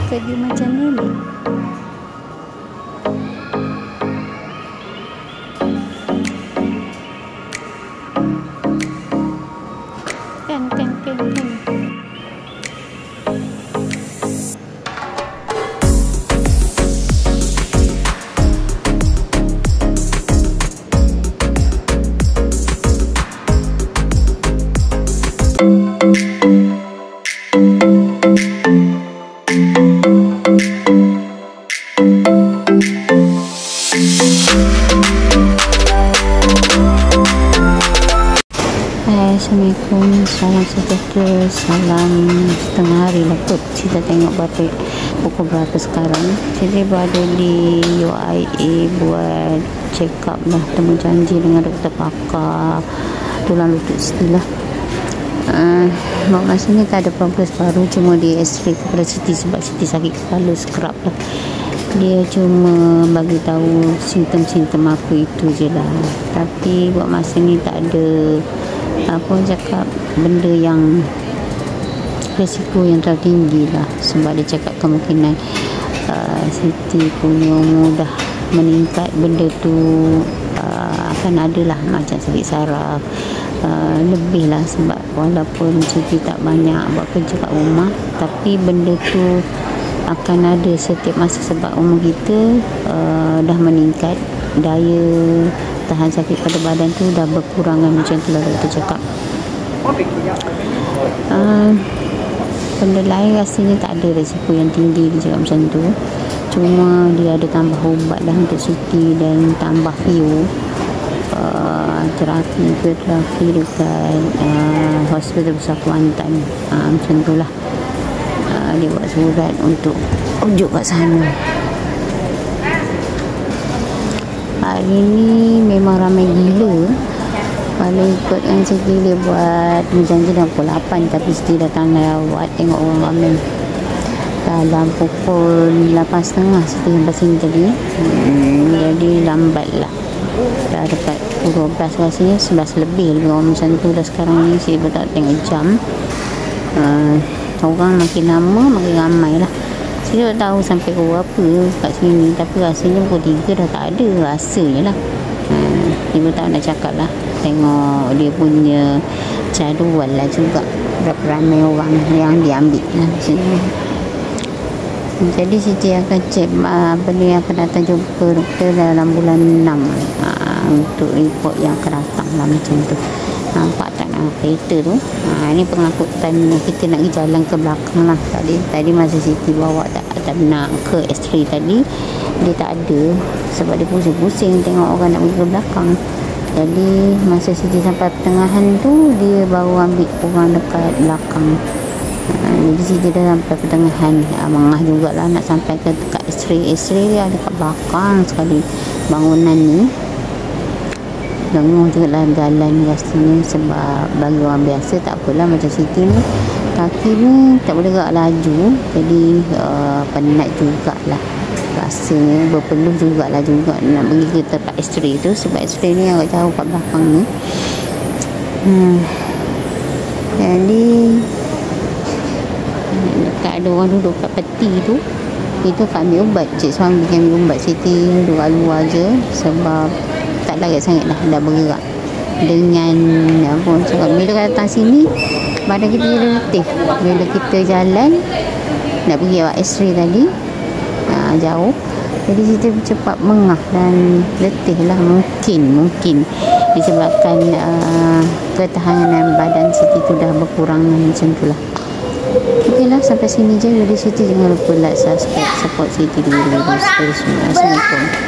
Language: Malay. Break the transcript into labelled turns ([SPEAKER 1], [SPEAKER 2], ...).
[SPEAKER 1] suka dia macam nenek. Kan. Assalamualaikum, salam sejahtera, salam setengah hari lah kot. Kita tengok balik pukul berapa sekarang. Kita berada di UIA buat check up lah, temu janji dengan doktor pakar tulang lutut Siti lah. Masa ni tak ada progres baru, cuma di x-ray kepada Siti sebab Siti sakit kepala scrub lah. Dia cuma bagi tahu simptom-simptom apa itu je lah, tapi buat masa ni tak ada apa cakap benda yang risiko yang terlalu tinggi lah. Sebab dia cakap kemungkinan Siti punya umur dah meningkat, benda tu akan ada lah macam sakit saraf lebih lah. Sebab walaupun Siti tak banyak buat kerja kat rumah, tapi benda tu akan ada setiap masa sebab umur kita dah meningkat, daya tahan sakit pada badan tu dah berkurangan macam tu lah doktor cakap. Benda lain rasanya tak ada risiko yang tinggi, dia cakap macam tu. Cuma dia ada tambah ubat dah untuk Siti dan tambah fio terapi dekat hospital besar Kuantan. Macam tu lah. Dia buat surat untuk ujuk kat sana. Hari ni memang ramai gila. Kalau ikut yang Siti dia buat janji dalam pukul 8, tapi Siti datang lewat tengok orang ramai. Dalam pukul 8.30 Siti sampai sini tadi. Jadi lambat lah. Dah dapat pukul 12 rasanya, 11 lebih orang macam tu dah sekarang ni. Siti tak tengok jam. Orang makin lama makin ramai lah. Saya tak tahu sampai pukul berapa kat sini, tapi rasanya pukul 3 dah tak ada, rasanya lah. Ibu tak nak cakap lah, tengok dia punya jadual lah juga, berapa ramai orang yang diambil lah sini. Jadi Siti akan cek apa ni, akan datang jumpa doktor dalam bulan 6 untuk report yang akan datang lah macam tu. Nampak tak nak kereta tu? Ini pengangkutan kita nak pergi jalan ke belakang lah. Tadi masa Siti bawa tak nak ke x-ray tadi, dia tak ada sebab dia pusing-pusing tengok orang nak pergi ke belakang. Jadi masa Siti sampai pertengahan tu, dia baru ambil orang dekat belakang. Jadi Siti dah sampai pertengahan, mengah jugalah nak sampai ke dekat x-ray dia dekat belakang sekali bangunan ni. Dengar juga lah jalan rasanya, sebab bagi orang biasa tak apalah, macam Siti ni kaki ni tak boleh gerak laju, jadi penat jugalah rasanya, berpeluh jugalah nak pergi ke tempat x-ray tu, sebab x-ray ni agak jauh kat belakang ni. Jadi dekat ada orang duduk kat peti tu, itu kat ambil ubat, cik suami ambil ubat. Siti duduk kat luar je sebab tak larat sangat dah bergerak. Dengan apa cakap, bila datang sini badan kita jadi letih. Bila kita jalan nak pergi buat x-ray tadi jauh, jadi kita cepat mengah dan letih lah. Mungkin disebabkan ketahanan badan Siti tu dah berkurang macam tu lah. Okeylah, sampai sini je. Jadi Siti jangan lupa like, subscribe, support Siti dulu. Assalamualaikum.